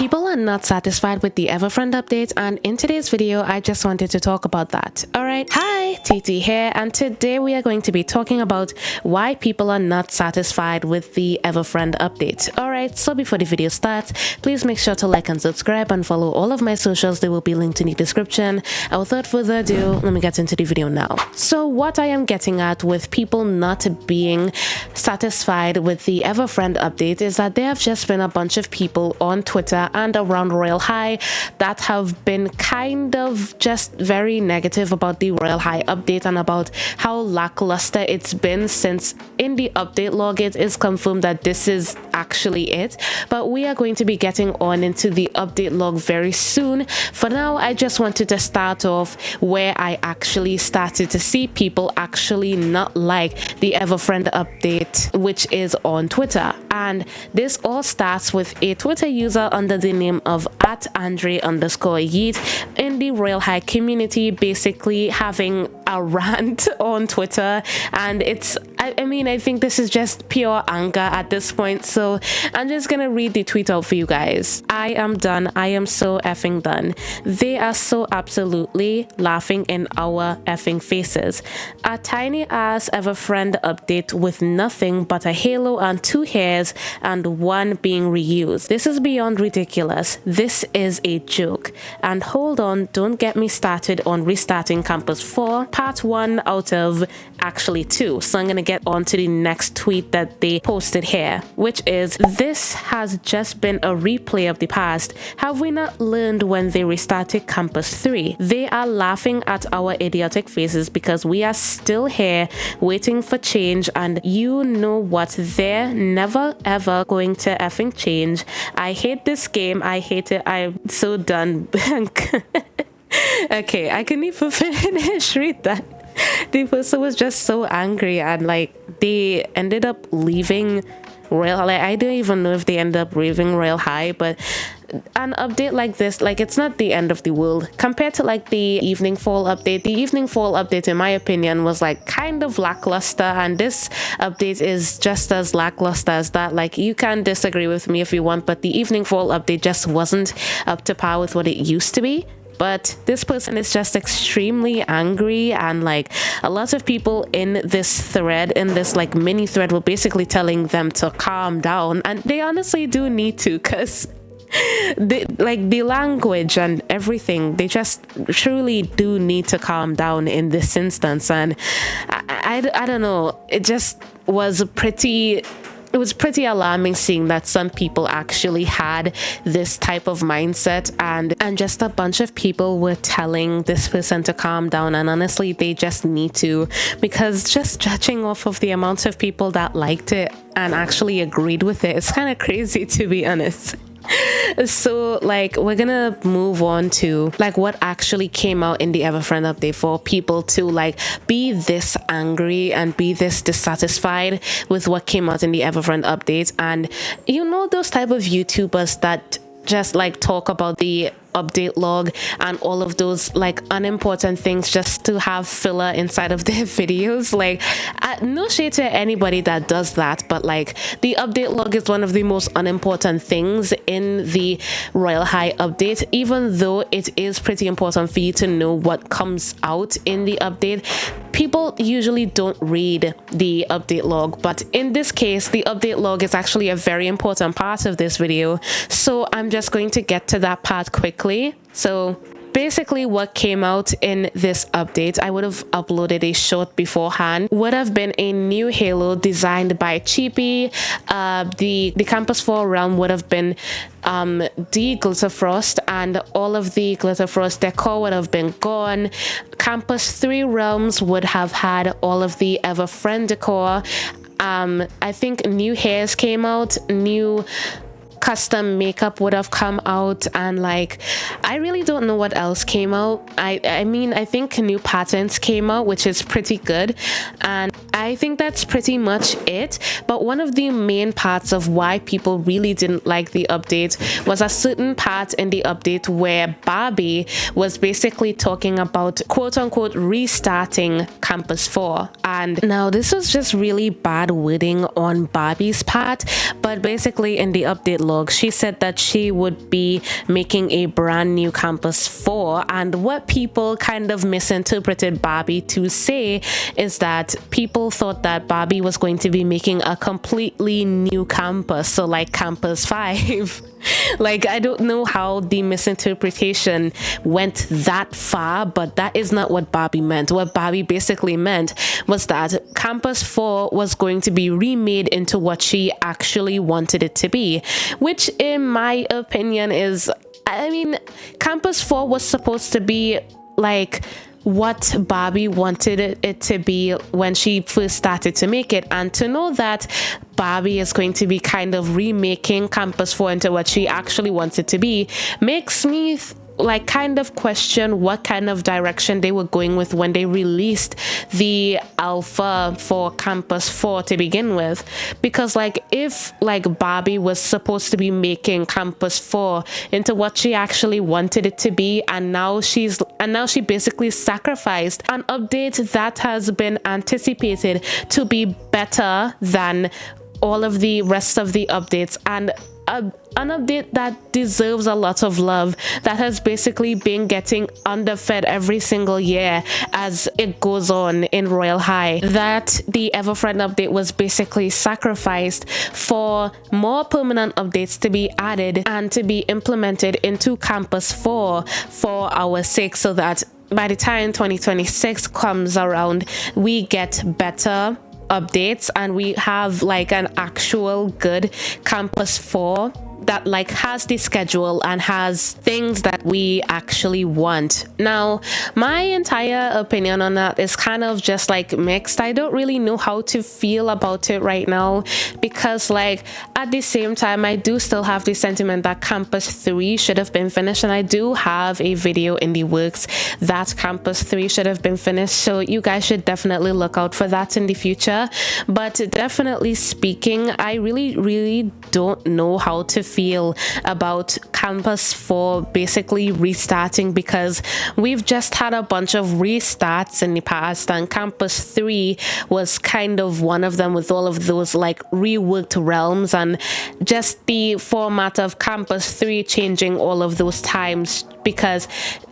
People are not satisfied with the Everfriend update, and in today's video I just wanted to talk about that. Alright, hi, TT here, and today we are going to be talking about why people are not satisfied with the Everfriend update. Alright, so before the video starts, please make sure to like and subscribe and follow all of my socials. They will be linked in the description. And without further ado, let me get into the video now. So what I am getting at with people not being satisfied with the Everfriend update is that there have just been a bunch of people on Twitter and around Royal High that have been kind of just very negative about the Royal High update and about how lackluster it's been, since in the update log it is confirmed that this is actually it. But we are going to be getting on into the update log very soon. For now, I just wanted to start off where I actually started to see people actually not like the Everfriend update, which is on Twitter. And this all starts with a Twitter user under the name of @Andre_Yeet in the Royal High community, basically having a rant on Twitter. And it's, I mean, I think this is just pure anger at this point. So I'm just gonna read the tweet out for you guys. I am done. I am so effing done. They are so absolutely laughing in our effing faces. A tiny ass Everfriend update with nothing but a halo and 2 hairs and one being reused. This is beyond ridiculous. This is a joke. And hold on, don't get me started on restarting Campus 4, part 1 out of actually 2. So I'm gonna get on to the next tweet that they posted here, which is, this has just been a replay of the past. Have we not learned when they restarted Campus 3? They are laughing at our idiotic faces because we are still here waiting for change, and you know what, they're never ever going to effing change. I hate this game. I hate it. I'm so done. Okay, I couldn't even finish read that. The person was just so angry, and like they ended up leaving Royal, like I don't even know if they ended up leaving Royal High, but an update like this, like, it's not the end of the world compared to like the Evening Fall update. The Evening Fall update, in my opinion, was like kind of lackluster, and this update is just as lackluster as that. Like, you can disagree with me if you want, but the Evening Fall update just wasn't up to par with what it used to be. But this person is just extremely angry, and like a lot of people in this thread, in this like mini thread, were basically telling them to calm down, and they honestly do need to, because the language and everything, they just truly do need to calm down in this instance. And I don't know, it just was pretty alarming seeing that some people actually had this type of mindset, and just a bunch of people were telling this person to calm down. And honestly, they just need to, because just judging off of the amount of people that liked it and actually agreed with it, it's kind of crazy, to be honest. So like, we're gonna move on to like what actually came out in the Everfriend update for people to like be this angry and be this dissatisfied with what came out in the Everfriend update. And you know, those type of YouTubers that just like talk about the update log and all of those like unimportant things just to have filler inside of their videos. Like, no shade to anybody that does that, but like the update log is one of the most unimportant things in the Royal High update, even though it is pretty important for you to know what comes out in the update. People usually don't read the update log, but in this case, the update log is actually a very important part of this video. So I'm just going to get to that part quickly. So basically what came out in this update, I would have uploaded a short beforehand, would have been a new halo designed by Cheapy. The Campus 4 realm would have been the Glitter Frost, and all of the Glitter Frost decor would have been gone. Campus 3 realms would have had all of the Everfriend decor. I think new hairs came out, new custom makeup would have come out, and like I really don't know what else came out. I mean, I think new patterns came out, which is pretty good, and I think that's pretty much it. But one of the main parts of why people really didn't like the update was a certain part in the update where Barbie was basically talking about quote unquote restarting Campus 4. And now this was just really bad wording on Barbie's part, but basically in the update log she said that she would be making a brand new Campus 4, and what people kind of misinterpreted Barbie to say is that people thought that Barbie was going to be making a completely new campus, so like Campus 5. Like, I don't know how the misinterpretation went that far, but that is not what Barbie meant. What Barbie basically meant was that Campus 4 was going to be remade into what she actually wanted it to be, which in my opinion is, I mean, Campus 4 was supposed to be like what Barbie wanted it to be when she first started to make it, and to know that Barbie is going to be kind of remaking Campus 4 into what she actually wants it to be makes me like kind of question what kind of direction they were going with when they released the alpha for Campus 4 to begin with. Because like, if like Barbie was supposed to be making Campus 4 into what she actually wanted it to be, and now she basically sacrificed an update that has been anticipated to be better than all of the rest of the updates, and an update that deserves a lot of love, that has basically been getting underfed every single year as it goes on in Royal High, that the Everfriend update was basically sacrificed for more permanent updates to be added and to be implemented into Campus 4 for our sake, so that by the time 2026 comes around we get better updates and we have like an actual good Campus 4 that like has the schedule and has things that we actually want. Now, my entire opinion on that is kind of just like mixed. I don't really know how to feel about it right now, because like at the same time I do still have the sentiment that Campus 3 should have been finished, and I do have a video in the works that Campus 3 should have been finished, so you guys should definitely look out for that in the future. But definitely speaking, I really don't know how to feel about Campus 4 basically restarting, because we've just had a bunch of restarts in the past, and Campus 3 was kind of one of them, with all of those like reworked realms and just the format of Campus 3 changing all of those times, because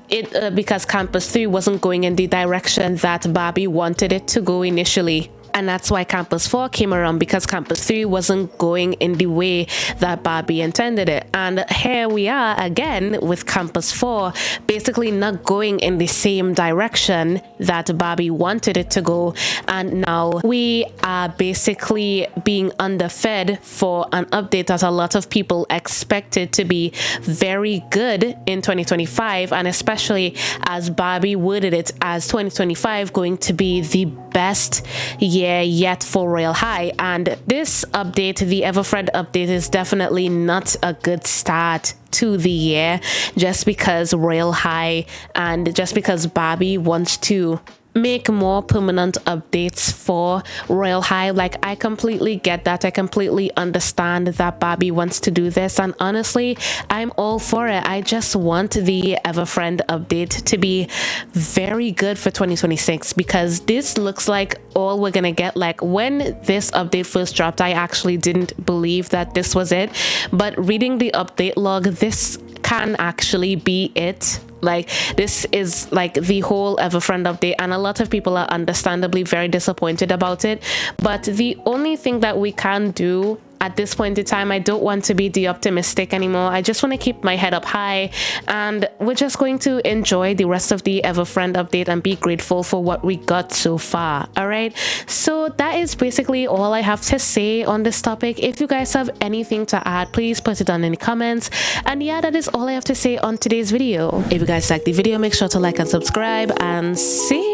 Campus 3 wasn't going in the direction that Barbie wanted it to go initially. And that's why Campus 4 came around, because Campus 3 wasn't going in the way that Barbie intended it. And here we are again with Campus 4 basically not going in the same direction that Barbie wanted it to go. And now we are basically being underfed for an update that a lot of people expected to be very good in 2025, and especially as Barbie worded it as 2025 going to be the best year yet for Royal High. And this update, the Everfriend update, is definitely not a good start to the year, just because Royal High and just because Barbie wants to make more permanent updates for Royal High. Like, I completely get that. I completely understand that Barbie wants to do this, and honestly I'm all for it. I just want the Everfriend update to be very good for 2026, because this looks like all we're gonna get. Like, when this update first dropped, I actually didn't believe that this was it, but reading the update log, this can actually be it. Like, this is like the whole Everfriend update, and a lot of people are understandably very disappointed about it. But the only thing that we can do at this point in time, I don't want to be the optimistic anymore. I just want to keep my head up high, and we're just going to enjoy the rest of the Everfriend update and be grateful for what we got so far. All right, so that is basically all I have to say on this topic. If you guys have anything to add, please put it down in the comments. And yeah, that is all I have to say on today's video. If you guys liked the video, make sure to like and subscribe, and see